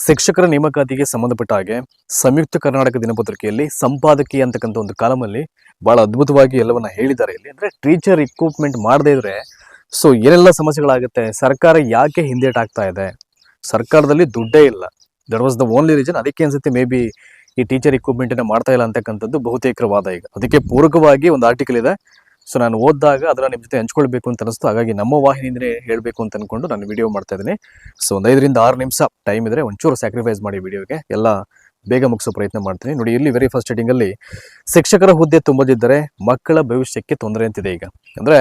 ಶಿಕ್ಷಕರ ನೇಮಕಾತಿಗೆ ಸಂಬಂಧಪಟ್ಟ ಹಾಗೆ ಸಂಯುಕ್ತ ಕರ್ನಾಟಕ ದಿನಪತ್ರಿಕೆಯಲ್ಲಿ ಸಂಪಾದಕಿ ಅಂತಕ್ಕಂಥ ಒಂದು ಕಾಲಮಲ್ಲಿ ಬಹಳ ಅದ್ಭುತವಾಗಿ ಎಲ್ಲವನ್ನ ಹೇಳಿದ್ದಾರೆ. ಇಲ್ಲಿ ಅಂದ್ರೆ ಟೀಚರ್ ರಿಕ್ರೂಟ್ಮೆಂಟ್ ಮಾಡದೇ ಇದ್ರೆ ಸೊ ಏನೆಲ್ಲ ಸಮಸ್ಯೆಗಳಾಗುತ್ತೆ, ಸರ್ಕಾರ ಯಾಕೆ ಹಿಂದೇಟಾಗ್ತಾ ಇದೆ, ಸರ್ಕಾರದಲ್ಲಿ ದುಡ್ಡೇ ಇಲ್ಲ, that was the only reason. ಅದಕ್ಕೆ ಅನ್ಸುತ್ತೆ ಮೇ ಬಿ ಈ ಟೀಚರ್ ರಿಕ್ರೂಟ್ಮೆಂಟ್ ಅನ್ನ ಮಾಡ್ತಾ ಇಲ್ಲ ಅಂತಕ್ಕಂಥದ್ದು ಬಹುತೇಕರ ವಾದ. ಈಗ ಅದಕ್ಕೆ ಪೂರಕವಾಗಿ ಒಂದು ಆರ್ಟಿಕಲ್ ಇದೆ, ಸೊ ನಾನು ಓದಿದಾಗ ಅದನ್ನ ನಿಮ್ಮ ಜೊತೆ ಹಂಚ್ಕೊಳ್ಬೇಕು ಅಂತ ಅನಿಸ್ತು. ಹಾಗಾಗಿ ನಮ್ಮ ವಾಹಿನಿಯಿಂದಲೇ ಹೇಳಬೇಕು ಅಂತ ಅನ್ಕೊಂಡು ನಾನು ವಿಡಿಯೋ ಮಾಡ್ತಾ ಇದ್ದೀನಿ. ಸೊ ಒಂದು 5 ರಿಂದ 6 ನಿಮಿಷ ಟೈಮ್ ಇದ್ರೆ ಒಂಚೂರು ಸ್ಯಾಕ್ರಿಫೈಸ್ ಮಾಡಿ ವಿಡಿಯೋಗೆ, ಎಲ್ಲ ಬೇಗ ಮುಗಿಸೋ ಪ್ರಯತ್ನ ಮಾಡ್ತೀನಿ. ನೋಡಿ, ಇಲ್ಲಿ ವೆರಿ ಫಸ್ಟ್ ಹೆಡಿಂಗ್ ಅಲ್ಲಿ ಶಿಕ್ಷಕರ ಹುದ್ದೆ ತುಂಬದಿದ್ದರೆ ಮಕ್ಕಳ ಭವಿಷ್ಯಕ್ಕೆ ತೊಂದರೆ ಅಂತಿದೆ. ಈಗ ಅಂದ್ರೆ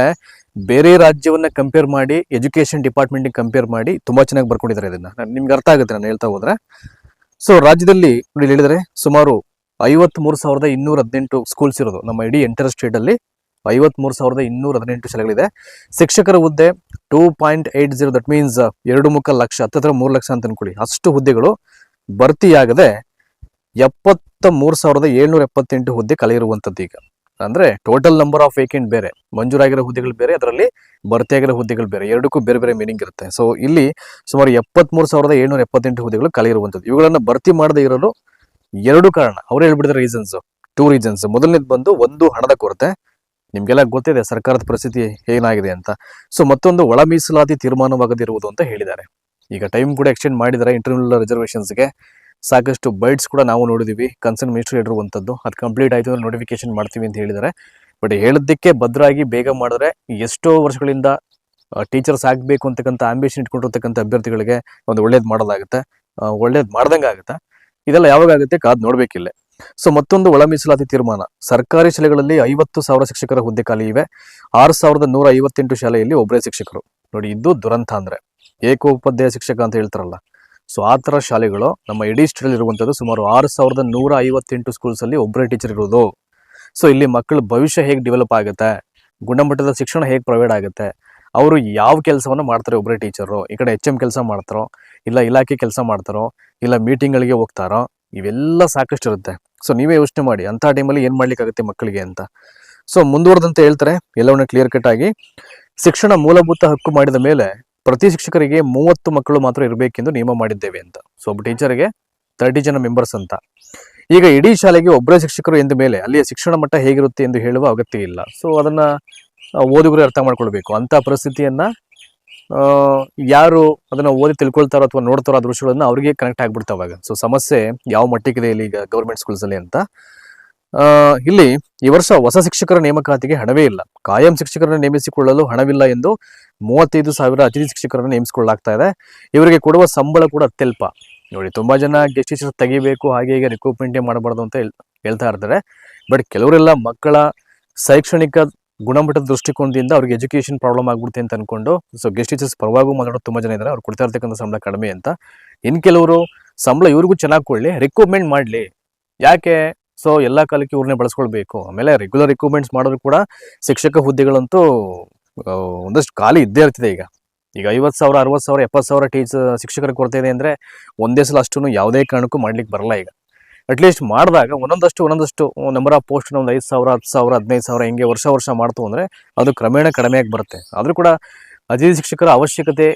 ಬೇರೆ ರಾಜ್ಯವನ್ನ ಕಂಪೇರ್ ಮಾಡಿ, ಎಜುಕೇಶನ್ ಡಿಪಾರ್ಟ್ಮೆಂಟ್ ಕಂಪೇರ್ ಮಾಡಿ ತುಂಬಾ ಚೆನ್ನಾಗಿ ಬರ್ಕೊಂಡಿದ್ದಾರೆ. ಇದನ್ನ ನಿಮ್ಗೆ ಅರ್ಥ ಆಗುತ್ತೆ ನಾನು ಹೇಳ್ತಾ ಹೋದ್ರೆ. ಸೊ ರಾಜ್ಯದಲ್ಲಿ ನೋಡಿ ಹೇಳಿದರೆ ಸುಮಾರು 53,218 ಸ್ಕೂಲ್ಸ್ ಇರೋದು ನಮ್ಮ ಇಡೀ ಎಂಟರ್ ಸ್ಟೇಟ್ ಅಲ್ಲಿ. 53,218 ಶಾಲೆಗಳಿದೆ. ಶಿಕ್ಷಕರ ಹುದ್ದೆ 2.80, ದಟ್ ಮೀನ್ಸ್ 2 ಲಕ್ಷ, ಹತ್ತಿರ 3 ಲಕ್ಷ ಅಂತ ಅನ್ಕೊಳ್ಳಿ. ಅಷ್ಟು ಹುದ್ದೆಗಳು ಭರ್ತಿಯಾಗದೆ 73,778 ಹುದ್ದೆ ಖಾಲಿ ಇರುವಂತದ್ದು. ಈಗ ಅಂದ್ರೆ ಟೋಟಲ್ ನಂಬರ್ ಆಫ್ ವೇಕೆಂಟ್ ಬೇರೆ, ಮಂಜೂರಾಗಿರೋ ಹುದ್ದೆಗಳು ಬೇರೆ, ಅದರಲ್ಲಿ ಭರ್ತಿಯಾಗಿರೋ ಹುದ್ದೆಗಳು ಬೇರೆ, ಎರಡಕ್ಕೂ ಬೇರೆ ಬೇರೆ ಮೀನಿಂಗ್ ಇರುತ್ತೆ. ಸೊ ಇಲ್ಲಿ ಸುಮಾರು 73,778 ಹುದ್ದೆಗಳು ಖಾಲಿ ಇರುವಂತದ್ದು. ಇವುಗಳನ್ನ ಭರ್ತಿ ಮಾಡದೇ ಇರಲು 2 ಕಾರಣ ಅವ್ರು ಹೇಳ್ಬಿಟ್ಟಿದ್ದಾರೆ, ರೀಸನ್ಸ್. 2 ರೀಸನ್ಸ್. ಮೊದಲನೇದು ಬಂದು ಒಂದು ಹಣದ ಕೊರತೆ, ನಿಮ್ಗೆಲ್ಲ ಗೊತ್ತಿದೆ ಸರ್ಕಾರದ ಪರಿಸ್ಥಿತಿ ಏನಾಗಿದೆ ಅಂತ. ಸೊ ಮತ್ತೊಂದು ಒಳ ಮೀಸಲಾತಿ ತೀರ್ಮಾನವಾಗದಿರುವುದು ಅಂತ ಹೇಳಿದ್ದಾರೆ. ಈಗ ಟೈಮ್ ಕೂಡ ಎಕ್ಸ್ಟೆಂಡ್ ಮಾಡಿದ್ದಾರೆ ಇಂಟರ್ನಲ್ ರಿಸರ್ವೇಷನ್ಸ್ಗೆ. ಸಾಕಷ್ಟು ಬೈಟ್ಸ್ ಕೂಡ ನಾವು ನೋಡಿದೀವಿ, ಕನ್ಸರ್ನ್ ಮಿನಿಸ್ಟರ್ ಹೇಳಿರುವಂಥದ್ದು. ಅದು ಕಂಪ್ಲೀಟ್ ಆಯಿತು ಅಂದ್ರೆ ನೋಟಿಫಿಕೇಶನ್ ಮಾಡ್ತೀವಿ ಅಂತ ಹೇಳಿದ್ದಾರೆ. ಬಟ್ ಹೇಳೋದಕ್ಕೆ ಭದ್ರಾಗಿ ಬೇಗ ಮಾಡಿದ್ರೆ ಎಷ್ಟೋ ವರ್ಷಗಳಿಂದ ಟೀಚರ್ಸ್ ಆಗಬೇಕು ಅಂತಕ್ಕಂಥ ಆಂಬಿಷನ್ ಇಟ್ಕೊಂಡಿರ್ತಕ್ಕಂಥ ಅಭ್ಯರ್ಥಿಗಳಿಗೆ ಒಂದು ಒಳ್ಳೇದು ಮಾಡೋದಾಗುತ್ತೆ, ಒಳ್ಳೇದು ಮಾಡ್ದಂಗೆ ಆಗುತ್ತೆ. ಇದೆಲ್ಲ ಯಾವಾಗ ಆಗುತ್ತೆ ಕಾದ್ ನೋಡ್ಬೇಕಿಲ್ಲ. ಸೊ ಮತ್ತೊಂದು ಒಳ ಮೀಸಲಾತಿ ತೀರ್ಮಾನ. ಸರ್ಕಾರಿ ಶಾಲೆಗಳಲ್ಲಿ 50,000 ಶಿಕ್ಷಕರ ಹುದ್ದೆ ಖಾಲಿ ಇವೆ. 6,158 ಶಾಲೆಯಲ್ಲಿ ಒಬ್ಬರೇ ಶಿಕ್ಷಕರು. ನೋಡಿ, ಇದು ದುರಂತ. ಅಂದ್ರೆ ಏಕೋಪಾಧ್ಯಾಯ ಶಿಕ್ಷಕ ಅಂತ ಹೇಳ್ತಾರಲ್ಲ, ಸೊ ಆ ಥರ ಶಾಲೆಗಳು ನಮ್ಮ ಇಡೀ ಸ್ಟೇಟ್ ಇರುವಂಥದ್ದು. ಸುಮಾರು 6,158 ಸ್ಕೂಲ್ಸ್ ಅಲ್ಲಿ ಒಬ್ಬರೇ ಟೀಚರ್ ಇರೋದು. ಸೊ ಇಲ್ಲಿ ಮಕ್ಕಳ ಭವಿಷ್ಯ ಹೇಗೆ ಡೆವಲಪ್ ಆಗುತ್ತೆ, ಗುಣಮಟ್ಟದ ಶಿಕ್ಷಣ ಹೇಗೆ ಪ್ರೊವೈಡ್ ಆಗುತ್ತೆ, ಅವರು ಯಾವ ಕೆಲಸವನ್ನು ಮಾಡ್ತಾರೆ, ಒಬ್ಬರೇ ಟೀಚರು ಈ ಕಡೆ HM ಕೆಲಸ ಮಾಡ್ತಾರೋ, ಇಲ್ಲ ಇಲಾಖೆ ಕೆಲಸ ಮಾಡ್ತಾರೋ, ಇಲ್ಲ ಮೀಟಿಂಗ್ಗಳಿಗೆ ಹೋಗ್ತಾರೋ, ಇವೆಲ್ಲ ಸಾಕಷ್ಟು ಇರುತ್ತೆ. ಸೊ ನೀವೇ ಯೋಚನೆ ಮಾಡಿ ಅಂಥ ಟೈಮಲ್ಲಿ ಏನು ಮಾಡ್ಲಿಕ್ಕಾಗುತ್ತೆ ಮಕ್ಕಳಿಗೆ ಅಂತ. ಸೊ ಮುಂದುವರೆದಂತೆ ಹೇಳ್ತಾರೆ ಎಲ್ಲವನ್ನ ಕ್ಲಿಯರ್ ಕಟ್ ಆಗಿ. ಶಿಕ್ಷಣ ಮೂಲಭೂತ ಹಕ್ಕು ಮಾಡಿದ ಮೇಲೆ ಪ್ರತಿ ಶಿಕ್ಷಕರಿಗೆ 30 ಮಕ್ಕಳು ಮಾತ್ರ ಇರಬೇಕೆಂದು ನಿಯಮ ಮಾಡಿದ್ದೇವೆ ಅಂತ. ಸೊ ಒಬ್ಬ ಟೀಚರ್ಗೆ 30 ಜನ ಮೆಂಬರ್ಸ್ ಅಂತ. ಈಗ ಇಡೀ ಶಾಲೆಗೆ ಒಬ್ಬರೇ ಶಿಕ್ಷಕರು ಎಂದ ಮೇಲೆ ಅಲ್ಲಿಯ ಶಿಕ್ಷಣ ಮಟ್ಟ ಹೇಗಿರುತ್ತೆ ಎಂದು ಹೇಳುವ ಅಗತ್ಯ ಇಲ್ಲ. ಸೊ ಅದನ್ನ ಓದುಗರು ಅರ್ಥ ಮಾಡ್ಕೊಳ್ಬೇಕು. ಅಂತ ಪರಿಸ್ಥಿತಿಯನ್ನ ಯಾರು ಅದನ್ನ ಓದಿ ತಿಳ್ಕೊಳ್ತಾರೋ ಅಥವಾ ನೋಡ್ತಾರೋ ಆ ದೃಶ್ಯಗಳನ್ನ ಅವ್ರಿಗೆ ಕನೆಕ್ಟ್ ಆಗ್ಬಿಡ್ತಾವಾಗ. ಸೊ ಸಮಸ್ಯೆ ಯಾವ ಮಟ್ಟಿಗಿದೆ ಇಲ್ಲಿ ಈಗ ಗವರ್ಮೆಂಟ್ ಸ್ಕೂಲ್ಸ್ ಅಲ್ಲಿ ಅಂತ. ಇಲ್ಲಿ ಈ ವರ್ಷ ಹೊಸ ಶಿಕ್ಷಕರ ನೇಮಕಾತಿಗೆ ಹಣವೇ ಇಲ್ಲ. ಕಾಯಂ ಶಿಕ್ಷಕರನ್ನು ನೇಮಿಸಿಕೊಳ್ಳಲು ಹಣವಿಲ್ಲ ಎಂದು 35,000 ಅತಿಥಿ ಶಿಕ್ಷಕರನ್ನು ನೇಮಿಸಿಕೊಳ್ಳಲಾಗ್ತಾ ಇದೆ. ಇವರಿಗೆ ಕೊಡುವ ಸಂಬಳ ಕೂಡ ಅತ್ಯಲ್ಪ. ನೋಡಿ, ತುಂಬಾ ಜನ ಗೆಸ್ಟ್ ಟೀಚರ್ಸ್ ತೆಗಿಬೇಕು, ಹಾಗೆ ಈಗ ರಿಕ್ರೂಟ್ಮೆಂಟೇ ಮಾಡಬಾರ್ದು ಅಂತ ಹೇಳ್ತಾ ಇರ್ತಾರೆ. ಬಟ್ ಕೆಲವರೆಲ್ಲ ಮಕ್ಕಳ ಶೈಕ್ಷಣಿಕ ಗುಣಮಟ್ಟದ ದೃಷ್ಟಿಕೋನದಿಂದ ಅವ್ರಿಗೆ ಎಜುಕೇಶನ್ ಪ್ರಾಬ್ಲಮ್ ಆಗ್ಬಿಡುತ್ತೆ ಅಂತ ಅನ್ಕೊಂಡು ಸೊ ಗೆಸ್ಟ್ ಟೀಚರ್ಸ್ ಪರವಾಗೂ ಮಾತಾಡೋದು ತುಂಬಾ ಜನ ಇದ್ದಾರೆ. ಅವ್ರು ಕೊಡ್ತಾ ಇರ್ತಕ್ಕಂಥ ಸಂಬಳ ಕಡಿಮೆ ಅಂತ. ಇನ್ ಕೆಲವರು ಸಂಬಳ ಇವ್ರಿಗೂ ಚೆನ್ನಾಗಿ ಕೊಡ್ಲಿ, ರಿಕ್ರೂಟ್ಮೆಂಟ್ ಮಾಡ್ಲಿ, ಯಾಕೆ ಸೊ ಎಲ್ಲಾ ಕಾಲಕ್ಕೆ ಇವ್ರನ್ನೇ ಬಳಸ್ಕೊಳ್ಬೇಕು. ಆಮೇಲೆ ರೆಗ್ಯುಲರ್ ರಿಕ್ರೂಟ್ಮೆಂಟ್ಸ್ ಮಾಡೋದು ಕೂಡ ಶಿಕ್ಷಕ ಹುದ್ದೆಗಳಂತೂ ಒಂದಷ್ಟು ಖಾಲಿ ಇದ್ದೇ ಇರ್ತಿದೆ. ಈಗ 50,000, 60,000, 70,000 ಶಿಕ್ಷಕರ ಕೊರತೆ ಇದೆ ಅಂದ್ರೆ ಒಂದೇ ಸಲ ಅಷ್ಟು ಯಾವುದೇ ಕಾರಣಕ್ಕೂ ಮಾಡ್ಲಿಕ್ಕೆ ಬರಲ್ಲ. ಈಗ ಅಟ್ಲೀಸ್ಟ್ ಮಾಡಿದಾಗ ಒಂದೊಂದಷ್ಟು ನಂಬರ್ ಆಫ್ ಪೋಸ್ಟ್ ಒಂದು 5,000, 10,000, 15,000 ಹಿಂಗೆ ವರ್ಷ ಮಾಡ್ತು ಅಂದ್ರೆ ಅದು ಕ್ರಮೇಣ ಕಡಿಮೆಯಾಗಿ ಬರುತ್ತೆ. ಆದ್ರೂ ಕೂಡ ಅತಿಥಿ ಶಿಕ್ಷಕರ ಅವಶ್ಯಕತೆ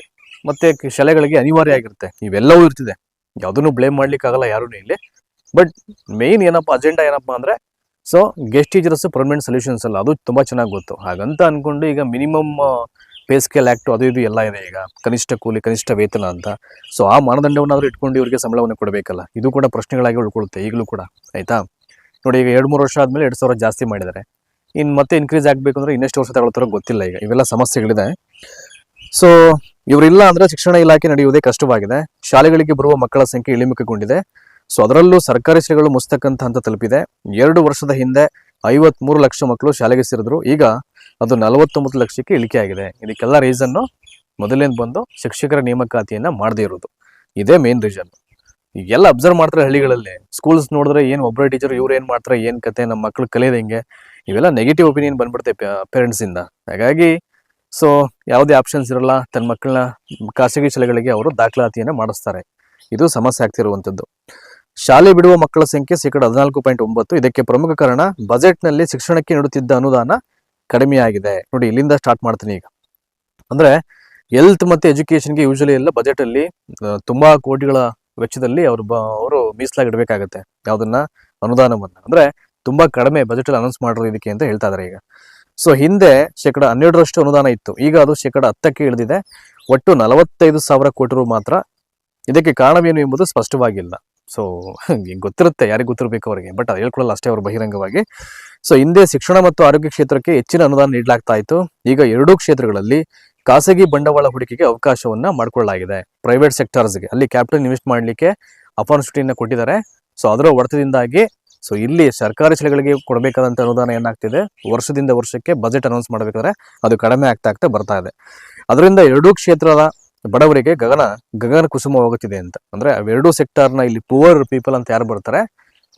ಮತ್ತೆ ಶಾಲೆಗಳಿಗೆ ಅನಿವಾರ್ಯ ಆಗಿರುತ್ತೆ. ಇವೆಲ್ಲವೂ ಇರ್ತಿದೆ, ಯಾವುದನ್ನು ಬ್ಲೇಮ್ ಮಾಡ್ಲಿಕ್ಕೆ ಆಗಲ್ಲ ಯಾರೂ ಇಲ್ಲಿ. ಬಟ್ ಮೇನ್ ಏನಪ್ಪಾ ಅಜೆಂಡಾ ಏನಪ್ಪಾ ಅಂದ್ರೆ so guest teachers permanent solutions ಅಲ್ಲ, ಅದು ತುಂಬಾ ಚೆನ್ನಾಗಿ ಗೊತ್ತು. ಹಾಗಂತ ಅನ್ಕೊಂಡು ಈಗ ಮಿನಿಮಮ್ ಪೇ ಸ್ಕೇಲ್ ಆಕ್ಟ್ ಅದು ಇದು ಎಲ್ಲ ಇದೆ. ಈಗ ಕನಿಷ್ಠ ಕೂಲಿ, ಕನಿಷ್ಠ ವೇತನ ಅಂತ. ಸೊ ಆ ಮಾನದಂಡವನ್ನಾದ್ರೂ ಇಟ್ಕೊಂಡು ಇವರಿಗೆ ಸಂಬಳವನ್ನು ಕೊಡಬೇಕಲ್ಲ. ಇದು ಕೂಡ ಪ್ರಶ್ನೆಗಳಾಗಿ ಉಳ್ಕೊಳ್ಳುತ್ತೆ ಈಗಲೂ ಕೂಡ. ಆಯ್ತಾ, ನೋಡಿ, ಈಗ 2-3 ವರ್ಷ ಆದ್ಮೇಲೆ 2,000 ಜಾಸ್ತಿ ಮಾಡಿದ್ದಾರೆ. ಮತ್ತೆ ಇನ್ಕ್ರೀಸ್ ಆಗ್ಬೇಕು ಅಂದ್ರೆ ಇನ್ನೆಷ್ಟು ವರ್ಷ ತಗೊಳ್ತಾರೋ ಗೊತ್ತಿಲ್ಲ. ಈಗ ಇವೆಲ್ಲ ಸಮಸ್ಯೆಗಳಿದೆ. ಸೊ ಇವರಿಲ್ಲ ಅಂದ್ರೆ ಶಿಕ್ಷಣ ಇಲಾಖೆ ನಡೆಯುವುದೇ ಕಷ್ಟವಾಗಿದೆ. ಶಾಲೆಗಳಿಗೆ ಬರುವ ಮಕ್ಕಳ ಸಂಖ್ಯೆ ಇಳಿಮುಖಗೊಂಡಿದೆ. ಸೊ ಅದರಲ್ಲೂ ಸರ್ಕಾರಿ ಶಾಲೆಗಳು ಮುಸ್ತಕ್ಕಂತ ಹಂತ ತಲುಪಿದೆ. 2 ವರ್ಷದ ಹಿಂದೆ 53 ಲಕ್ಷ ಮಕ್ಕಳು ಶಾಲೆಗೆ ಸೇರಿದ್ರು. ಈಗ ಅದು 49 ಲಕ್ಷಕ್ಕೆ ಇಳಿಕೆ ಆಗಿದೆ. ಇದಕ್ಕೆಲ್ಲ ರೀಸನ್ನು ಮೊದಲೇನು ಬಂದು ಶಿಕ್ಷಕರ ನೇಮಕಾತಿಯನ್ನ ಮಾಡದೇ ಇರೋದು. ಇದೇ ಮೇನ್ ರೀಸನ್. ಈಗೆಲ್ಲ ಅಬ್ಸರ್ವ್ ಮಾಡ್ತಾರೆ ಹಳ್ಳಿಗಳಲ್ಲಿ. ಸ್ಕೂಲ್ಸ್ ನೋಡಿದ್ರೆ ಏನು ಒಬ್ಬರೇ ಟೀಚರ್, ಇವ್ರು ಏನ್ ಮಾಡ್ತಾರೆ, ಏನ್ ಕತೆ, ನಮ್ಮ ಮಕ್ಳು ಕಲಿಯೋದು ಹೆಂಗೆ, ಇವೆಲ್ಲ ನೆಗೆಟಿವ್ ಒಪಿನಿಯನ್ ಬಂದ್ಬಿಡುತ್ತೆ ಪೇರೆಂಟ್ಸ್ ಇಂದ. ಹಾಗಾಗಿ ಸೊ ಯಾವುದೇ ಆಪ್ಷನ್ಸ್ ಇರಲ್ಲ. ತನ್ನ ಮಕ್ಕಳನ್ನ ಖಾಸಗಿ ಶಾಲೆಗಳಿಗೆ ಅವರು ದಾಖಲಾತಿಯನ್ನ ಮಾಡಿಸ್ತಾರೆ. ಇದು ಸಮಸ್ಯೆ ಆಗ್ತಿರುವಂಥದ್ದು. ಶಾಲೆ ಬಿಡುವ ಮಕ್ಕಳ ಸಂಖ್ಯೆ 14.9. ಇದಕ್ಕೆ ಪ್ರಮುಖ ಕಾರಣ ಬಜೆಟ್ನಲ್ಲಿ ಶಿಕ್ಷಣಕ್ಕೆ ನೀಡುತ್ತಿದ್ದ ಅನುದಾನ ಕಡಿಮೆಯಾಗಿದೆ. ನೋಡಿ, ಇಲ್ಲಿಂದ ಸ್ಟಾರ್ಟ್ ಮಾಡ್ತೀನಿ. ಈಗ ಅಂದ್ರೆ ಹೆಲ್ತ್ ಮತ್ತೆ ಎಜುಕೇಶನ್ಗೆ ಯೂಶಲಿ ಎಲ್ಲ ಬಜೆಟ್ ಅಲ್ಲಿ ತುಂಬಾ ಕೋಟಿಗಳ ವೆಚ್ಚದಲ್ಲಿ ಅವರು ಮೀಸಲಾಗಿ ಇಡಬೇಕಾಗತ್ತೆ ಯಾವ್ದನ್ನ ಅನುದಾನವನ್ನ. ಅಂದ್ರೆ ತುಂಬಾ ಕಡಿಮೆ ಬಜೆಟ್ ಅಲ್ಲಿ ಅನೌನ್ಸ್ ಮಾಡಿರೋ ಇದಕ್ಕೆ ಅಂತ ಹೇಳ್ತಾ ಇದಾರೆ ಈಗ. ಸೊ ಹಿಂದೆ 12% ಅನುದಾನ ಇತ್ತು, ಈಗ ಅದು 10% ಇಳಿದಿದೆ. ಒಟ್ಟು 45,000 ಕೋಟಿ ರು ಮಾತ್ರ. ಇದಕ್ಕೆ ಕಾರಣವೇನು ಎಂಬುದು ಸ್ಪಷ್ಟವಾಗಿಲ್ಲ. ಸೊ ಗೊತ್ತಿರುತ್ತೆ, ಯಾರಿಗೆ ಗೊತ್ತಿರಬೇಕು ಅವರಿಗೆ, ಬಟ್ ಅದು ಹೇಳ್ಕೊಳ್ಳಲ್ಲ ಅಷ್ಟೇ ಅವರು ಬಹಿರಂಗವಾಗಿ. ಸೊ ಹಿಂದೆ ಶಿಕ್ಷಣ ಮತ್ತು ಆರೋಗ್ಯ ಕ್ಷೇತ್ರಕ್ಕೆ ಹೆಚ್ಚಿನ ಅನುದಾನ ನೀಡಲಾಗ್ತಾ ಇತ್ತು. ಈಗ ಎರಡೂ ಕ್ಷೇತ್ರಗಳಲ್ಲಿ ಖಾಸಗಿ ಬಂಡವಾಳ ಹೂಡಿಕೆಗೆ ಅವಕಾಶವನ್ನ ಮಾಡಿಕೊಳ್ಳಲಾಗಿದೆ. ಪ್ರೈವೇಟ್ ಸೆಕ್ಟರ್ಸ್ಗೆ ಅಲ್ಲಿ ಕ್ಯಾಪಿಟಲ್ ಇನ್ವೆಸ್ಟ್ ಮಾಡಲಿಕ್ಕೆ ಅಪಾರ್ಚುನಿಟಿಯನ್ನು ಕೊಟ್ಟಿದ್ದಾರೆ. ಸೊ ಅದರ ಹೊರತದಿಂದಾಗಿ ಸೊ ಇಲ್ಲಿ ಸರ್ಕಾರಿ ಶಾಲೆಗಳಿಗೆ ಕೊಡಬೇಕಾದಂತ ಅನುದಾನ ಏನಾಗ್ತಿದೆ, ವರ್ಷದಿಂದ ವರ್ಷಕ್ಕೆ ಬಜೆಟ್ ಅನೌನ್ಸ್ ಮಾಡಬೇಕಾದ್ರೆ ಅದು ಕಡಿಮೆ ಆಗ್ತಾ ಬರ್ತಾ ಇದೆ. ಅದರಿಂದ ಎರಡೂ ಕ್ಷೇತ್ರದ ಬಡವರಿಗೆ ಗಗನ ಕುಸುಮವಾಗುತ್ತಿದೆ ಅಂತ. ಅಂದ್ರೆ ಅವೆರಡೂ ಸೆಕ್ಟರ್ನ ಇಲ್ಲಿ ಪುವರ್ ಪೀಪಲ್ ಅಂತ ಯಾರು ಬರ್ತಾರೆ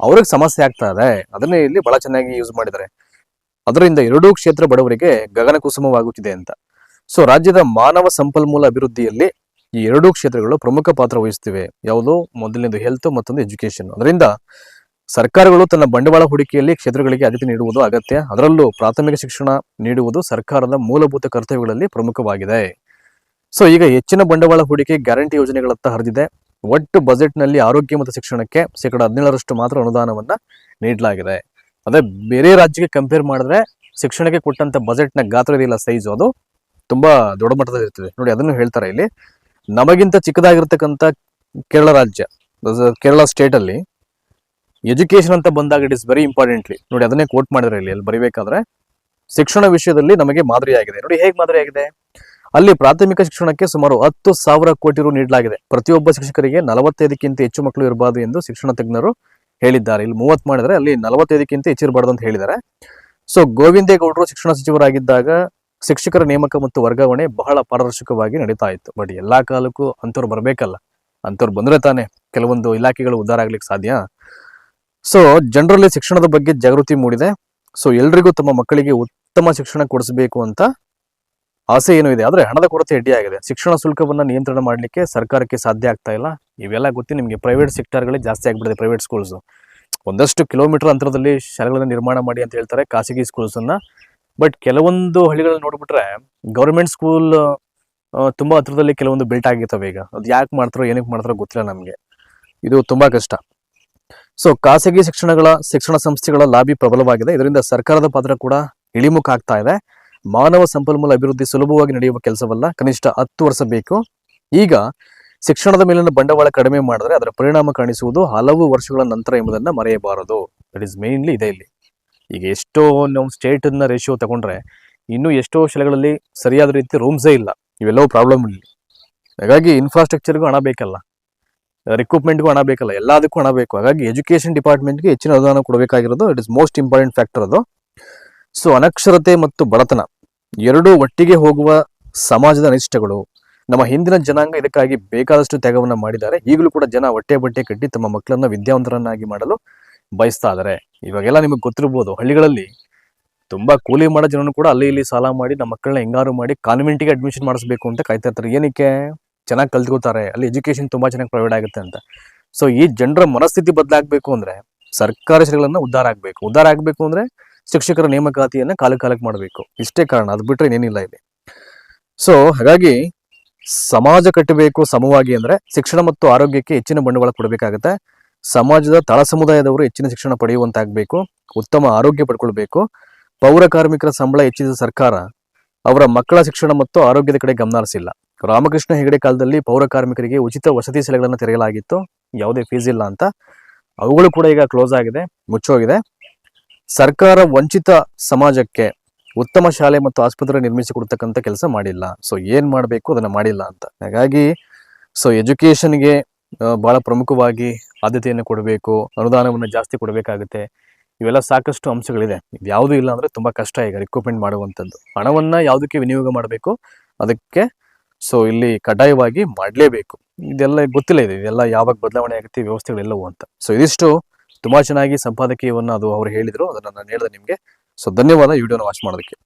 ಅವ್ರಿಗೆ ಸಮಸ್ಯೆ ಆಗ್ತಾ ಇದೆ. ಅದನ್ನೇ ಇಲ್ಲಿ ಬಹಳ ಚೆನ್ನಾಗಿ ಯೂಸ್ ಮಾಡಿದ್ದಾರೆ. ಅದರಿಂದ ಎರಡೂ ಕ್ಷೇತ್ರ ಬಡವರಿಗೆ ಗಗನ ಕುಸುಮವಾಗುತ್ತಿದೆ ಅಂತ. ಸೊ ರಾಜ್ಯದ ಮಾನವ ಸಂಪನ್ಮೂಲ ಅಭಿವೃದ್ಧಿಯಲ್ಲಿ ಈ ಎರಡೂ ಕ್ಷೇತ್ರಗಳು ಪ್ರಮುಖ ಪಾತ್ರ ವಹಿಸುತ್ತಿವೆ. ಯಾವುದು ಮೊದಲನೇದು ಹೆಲ್ತ್, ಮತ್ತೊಂದು ಎಜುಕೇಶನ್. ಅದರಿಂದ ಸರ್ಕಾರಗಳು ತನ್ನ ಬಂಡವಾಳ ಹೂಡಿಕೆಯಲ್ಲಿ ಕ್ಷೇತ್ರಗಳಿಗೆ ಆದ್ಯತೆ ನೀಡುವುದು ಅಗತ್ಯ. ಅದರಲ್ಲೂ ಪ್ರಾಥಮಿಕ ಶಿಕ್ಷಣ ನೀಡುವುದು ಸರ್ಕಾರದ ಮೂಲಭೂತ ಕರ್ತವ್ಯಗಳಲ್ಲಿ ಪ್ರಮುಖವಾಗಿದೆ. ಸೊ ಈಗ ಹೆಚ್ಚಿನ ಬಂಡವಾಳ ಹೂಡಿಕೆ ಗ್ಯಾರಂಟಿ ಯೋಜನೆಗಳತ್ತ ಹರಿದಿದೆ. ಒಟ್ಟು ಬಜೆಟ್ ನಲ್ಲಿ ಆರೋಗ್ಯ ಮತ್ತು ಶಿಕ್ಷಣಕ್ಕೆ 17% ಮಾತ್ರ ಅನುದಾನವನ್ನ ನೀಡಲಾಗಿದೆ. ಅದೇ ಬೇರೆ ರಾಜ್ಯಕ್ಕೆ ಕಂಪೇರ್ ಮಾಡಿದ್ರೆ ಶಿಕ್ಷಣಕ್ಕೆ ಕೊಟ್ಟಂತ ಬಜೆಟ್ ನ ಗಾತ್ರ ಇದೆಯಲ್ಲ, ಸೈಜು, ಅದು ತುಂಬಾ ದೊಡ್ಡ ಮಟ್ಟದಲ್ಲಿ ಇರ್ತದೆ. ನೋಡಿ ಅದನ್ನು ಹೇಳ್ತಾರೆ ಇಲ್ಲಿ. ನಮಗಿಂತ ಚಿಕ್ಕದಾಗಿರ್ತಕ್ಕಂಥ ಕೇರಳ ರಾಜ್ಯ, ಕೇರಳ ಸ್ಟೇಟ್ ಅಲ್ಲಿ ಎಜುಕೇಶನ್ ಅಂತ ಬಂದಾಗ ಇಟ್ ಇಸ್ ವೆರಿ ಇಂಪಾರ್ಟೆಂಟ್ಲಿ ನೋಡಿ ಅದನ್ನೇ ಕೋಟ್ ಮಾಡಿದ್ರೆ ಅಲ್ಲಿ ಬರಿಬೇಕಾದ್ರೆ ಶಿಕ್ಷಣ ವಿಷಯದಲ್ಲಿ ನಮಗೆ ಮಾದರಿಯಾಗಿದೆ. ನೋಡಿ ಹೇಗೆ ಮಾದರಿಯಾಗಿದೆ. ಅಲ್ಲಿ ಪ್ರಾಥಮಿಕ ಶಿಕ್ಷಣಕ್ಕೆ ಸುಮಾರು 10,000 ಕೋಟಿ ರು ನೀಡಲಾಗಿದೆ. ಪ್ರತಿಯೊಬ್ಬ ಶಿಕ್ಷಕರಿಗೆ 45ಕ್ಕಿಂತ ಹೆಚ್ಚು ಮಕ್ಕಳು ಇರಬಾರದು ಎಂದು ಶಿಕ್ಷಣ ತಜ್ಞರು ಹೇಳಿದ್ದಾರೆ. ಇಲ್ಲಿ 30 ಮಾಡಿದ್ರೆ ಅಲ್ಲಿ 45ಕ್ಕಿಂತ ಹೆಚ್ಚಿರಬಾರ್ದು ಅಂತ ಹೇಳಿದ್ದಾರೆ. ಸೊ ಗೋವಿಂದೇಗೌಡರು ಶಿಕ್ಷಣ ಸಚಿವರಾಗಿದ್ದಾಗ ಶಿಕ್ಷಕರ ನೇಮಕ ಮತ್ತು ವರ್ಗಾವಣೆ ಬಹಳ ಪಾರದರ್ಶಕವಾಗಿ ನಡೀತಾ ಇತ್ತು. ಬಟ್ ಎಲ್ಲಾ ಕಾಲಕ್ಕೂ ಅಂತವ್ರು ಬರ್ಬೇಕಲ್ಲ, ಅಂತವ್ರು ಬಂದ್ರೆ ತಾನೆ ಕೆಲವೊಂದು ಇಲಾಖೆಗಳು ಉದ್ಧಾರ ಆಗ್ಲಿಕ್ಕೆ ಸಾಧ್ಯ. ಸೊ ಜನರಲ್ಲಿ ಶಿಕ್ಷಣದ ಬಗ್ಗೆ ಜಾಗೃತಿ ಮೂಡಿದೆ. ಸೊ ಎಲ್ರಿಗೂ ತಮ್ಮ ಮಕ್ಕಳಿಗೆ ಉತ್ತಮ ಶಿಕ್ಷಣ ಕೊಡಿಸಬೇಕು ಅಂತ ಆಸೆ ಏನೂ ಇದೆ. ಆದ್ರೆ ಹಣದ ಕೊರತೆ ಅಡ್ಡಿಯಾಗಿದೆ. ಶಿಕ್ಷಣ ಶುಲ್ಕವನ್ನ ನಿಯಂತ್ರಣ ಮಾಡಲಿಕ್ಕೆ ಸರ್ಕಾರಕ್ಕೆ ಸಾಧ್ಯ ಆಗ್ತಾ ಇಲ್ಲ. ಇವೆಲ್ಲ ಗೊತ್ತಿ ನಿಮಗೆ. ಪ್ರೈವೇಟ್ ಸೆಕ್ಟರ್ಗಳೇ ಜಾಸ್ತಿ ಆಗ್ಬಿಟ್ಟಿದೆ. ಪ್ರೈವೇಟ್ ಸ್ಕೂಲ್ಸ್ ಒಂದಷ್ಟು ಕಿಲೋಮೀಟರ್ ಅಂತರದಲ್ಲಿ ಶಾಲೆಗಳನ್ನ ನಿರ್ಮಾಣ ಮಾಡಿ ಅಂತ ಹೇಳ್ತಾರೆ, ಖಾಸಗಿ ಸ್ಕೂಲ್ಸ್ ಅನ್ನ. ಬಟ್ ಕೆಲವೊಂದು ಹಳ್ಳಿಗಳನ್ನ ನೋಡ್ಬಿಟ್ರೆ ಗೌರ್ಮೆಂಟ್ ಸ್ಕೂಲ್ ತುಂಬಾ ಹತ್ರದಲ್ಲಿ ಕೆಲವೊಂದು ಬಿಲ್ಟ್ ಆಗಿರ್ತವೆ. ಈಗ ಅದು ಯಾಕೆ ಮಾಡ್ತಾರೋ ಏನಕ್ಕೆ ಮಾಡ್ತಾರೋ ಗೊತ್ತಿಲ್ಲ ನಮಗೆ. ಇದು ತುಂಬಾ ಕಷ್ಟ. ಸೊ ಖಾಸಗಿ ಶಿಕ್ಷಣ ಸಂಸ್ಥೆಗಳ ಲಾಬಿ ಪ್ರಬಲವಾಗಿದೆ. ಇದರಿಂದ ಸರ್ಕಾರದ ಪಾತ್ರ ಕೂಡ ಇಳಿಮುಖ ಆಗ್ತಾ ಇದೆ. ಮಾನವ ಸಂಪನ್ಮೂಲ ಅಭಿವೃದ್ಧಿ ಸುಲಭವಾಗಿ ನಡೆಯುವ ಕೆಲಸವಲ್ಲ, ಕನಿಷ್ಠ 10 ವರ್ಷ ಬೇಕು. ಈಗ ಶಿಕ್ಷಣದ ಮೇಲಿನ ಬಂಡವಾಳ ಕಡಿಮೆ ಮಾಡಿದ್ರೆ ಅದರ ಪರಿಣಾಮ ಕಾಣಿಸುವುದು ಹಲವು ವರ್ಷಗಳ ನಂತರ ಎಂಬುದನ್ನ ಮರೆಯಬಾರದು. ದಟ್ ಇಸ್ ಮೇನ್ಲಿ ಇದೆ ಇಲ್ಲಿ. ಈಗ ಎಷ್ಟೋ ನಾವು ಸ್ಟೇಟ್ ನ ರೇಷಿಯೋ ತಗೊಂಡ್ರೆ ಇನ್ನೂ ಎಷ್ಟೋ ಶಾಲೆಗಳಲ್ಲಿ ಸರಿಯಾದ ರೀತಿ ರೂಮ್ಸೇ ಇಲ್ಲ. ಇವೆಲ್ಲವೂ ಪ್ರಾಬ್ಲಮ್ ಇಲ್ಲಿ. ಹಾಗಾಗಿ ಇನ್ಫ್ರಾಸ್ಟ್ರಕ್ಚರ್ಗೂ ಹಣ ಬೇಕಲ್ಲ, ರಿಕ್ರೂಟ್ಮೆಂಟ್ಗೂ ಹಣ ಬೇಕಲ್ಲ, ಎಲ್ಲದಕ್ಕೂ ಹಣ ಬೇಕು. ಹಾಗಾಗಿ ಎಜುಕೇಶನ್ ಡಿಪಾರ್ಟ್ಮೆಂಟ್ಗೆ ಹೆಚ್ಚಿನ ಅನುದಾನ ಕೊಡಬೇಕಾಗಿರೋದು it is most important factor ಅದು. ಸೊ ಅನಕ್ಷರತೆ ಮತ್ತು ಬಡತನ ಎರಡೂ ಒಟ್ಟಿಗೆ ಹೋಗುವ ಸಮಾಜದ ಅನಿಷ್ಟಗಳು. ನಮ್ಮ ಹಿಂದಿನ ಜನಾಂಗ ಇದಕ್ಕಾಗಿ ಬೇಕಾದಷ್ಟು ತ್ಯಾಗವನ್ನ ಮಾಡಿದ್ದಾರೆ. ಈಗಲೂ ಕೂಡ ಜನ ಬಟ್ಟೆ ಕಟ್ಟಿ ತಮ್ಮ ಮಕ್ಕಳನ್ನ ವಿದ್ಯಾವಂತರನ್ನಾಗಿ ಮಾಡಲು ಬಯಸ್ತಾ ಇದ್ದಾರೆ. ಇವಾಗೆಲ್ಲ ನಿಮಗೆ ಗೊತ್ತಿರ್ಬೋದು, ಹಳ್ಳಿಗಳಲ್ಲಿ ತುಂಬಾ ಕೂಲಿ ಮಾಡೋ ಜನನು ಕೂಡ ಅಲ್ಲಿ ಇಲ್ಲಿ ಸಾಲ ಮಾಡಿ ನಮ್ಮ ಮಕ್ಕಳನ್ನ ಹೆಂಗಾರು ಮಾಡಿ ಕಾನ್ವೆಂಟಿಗೆ ಅಡ್ಮಿಷನ್ ಮಾಡಿಸ್ಬೇಕು ಅಂತ ಕಾಯ್ತಾ ಇರ್ತಾರೆ. ಏನಕ್ಕೆ? ಚೆನ್ನಾಗಿ ಕಲ್ತ್ಕೋತಾರೆ, ಅಲ್ಲಿ ಎಜುಕೇಶನ್ ತುಂಬಾ ಚೆನ್ನಾಗಿ ಪ್ರೊವೈಡ್ ಆಗುತ್ತೆ ಅಂತ. ಸೊ ಈ ಜನರ ಮನಸ್ಥಿತಿ ಬದಲಾಗಬೇಕು ಅಂದ್ರೆ ಸರ್ಕಾರಿ ಶಾಲೆಗಳನ್ನ ಉದ್ಧಾರ ಆಗ್ಬೇಕು ಅಂದ್ರೆ ಶಿಕ್ಷಕರ ನೇಮಕಾತಿಯನ್ನ ಕಾಲಕ್ಕೆ ಮಾಡಬೇಕು. ಇಷ್ಟೇ ಕಾರಣ, ಅದು ಬಿಟ್ರೆ ಏನಿಲ್ಲ ಇಲ್ಲಿ. ಸೊ ಹಾಗಾಗಿ ಸಮಾಜ ಕಟ್ಟಬೇಕು ಸಮವಾಗಿ ಅಂದ್ರೆ ಶಿಕ್ಷಣ ಮತ್ತು ಆರೋಗ್ಯಕ್ಕೆ ಹೆಚ್ಚಿನ ಬಂಡವಾಳ ಕೊಡಬೇಕಾಗತ್ತೆ. ಸಮಾಜದ ತಳ ಸಮುದಾಯದವರು ಹೆಚ್ಚಿನ ಶಿಕ್ಷಣ ಪಡೆಯುವಂತಾಗಬೇಕು, ಉತ್ತಮ ಆರೋಗ್ಯ ಪಡ್ಕೊಳ್ಬೇಕು. ಪೌರ ಕಾರ್ಮಿಕರ ಸಂಬಳ ಹೆಚ್ಚಿಸಿದ ಸರ್ಕಾರ ಅವರ ಮಕ್ಕಳ ಶಿಕ್ಷಣ ಮತ್ತು ಆರೋಗ್ಯದ ಕಡೆ ಗಮನ ಹರಿಸಿಲ್ಲ. ರಾಮಕೃಷ್ಣ ಹೆಗಡೆ ಕಾಲದಲ್ಲಿ ಪೌರ ಕಾರ್ಮಿಕರಿಗೆ ಉಚಿತ ವಸತಿ ಶಾಲೆಗಳನ್ನು ತೆರೆಯಲಾಗಿತ್ತು, ಯಾವುದೇ ಫೀಸ್ ಇಲ್ಲ ಅಂತ. ಅವುಗಳು ಕೂಡ ಈಗ ಕ್ಲೋಸ್ ಆಗಿದೆ, ಮುಚ್ಚೋಗಿದೆ. ಸರ್ಕಾರ ವಂಚಿತ ಸಮಾಜಕ್ಕೆ ಉತ್ತಮ ಶಾಲೆ ಮತ್ತು ಆಸ್ಪತ್ರೆ ನಿರ್ಮಿಸಿಕೊಡ್ತಕ್ಕಂಥ ಕೆಲಸ ಮಾಡಿಲ್ಲ. ಸೊ ಏನ್ ಮಾಡಬೇಕು ಅದನ್ನ ಮಾಡಿಲ್ಲ ಅಂತ. ಹಾಗಾಗಿ ಸೊ ಎಜುಕೇಶನ್ಗೆ ಬಹಳ ಪ್ರಮುಖವಾಗಿ ಆದ್ಯತೆಯನ್ನು ಕೊಡಬೇಕು, ಅನುದಾನವನ್ನು ಜಾಸ್ತಿ ಕೊಡಬೇಕಾಗುತ್ತೆ. ಇವೆಲ್ಲ ಸಾಕಷ್ಟು ಅಂಶಗಳಿದೆ. ಯಾವುದು ಇಲ್ಲ ಅಂದ್ರೆ ತುಂಬಾ ಕಷ್ಟ ಈಗ ರಿಕ್ರೂಟ್ಮೆಂಟ್ ಮಾಡುವಂಥದ್ದು. ಹಣವನ್ನ ಯಾವುದಕ್ಕೆ ವಿನಿಯೋಗ ಮಾಡಬೇಕು ಅದಕ್ಕೆ ಸೊ ಇಲ್ಲಿ ಕಡ್ಡಾಯವಾಗಿ ಮಾಡಲೇಬೇಕು. ಇದೆಲ್ಲ ಗೊತ್ತಿಲ್ಲ ಇದೆ, ಇದೆಲ್ಲ ಯಾವಾಗ ಬದಲಾವಣೆ ಆಗುತ್ತೆ ವ್ಯವಸ್ಥೆಗಳೆಲ್ಲವೂ ಅಂತ. ಸೊ ಇದಿಷ್ಟು ತುಂಬಾ ಚೆನ್ನಾಗಿ ಸಂಪಾದಕೀಯವನ್ನು ಅದು ಅವ್ರು ಹೇಳಿದ್ರು, ಅದನ್ನ ನಾನು ಹೇಳಿದೆ ನಿಮ್ಗೆ. ಸೊ ಧನ್ಯವಾದ ಈ ವಿಡಿಯೋನ ವಾಚ್ ಮಾಡೋದಕ್ಕೆ.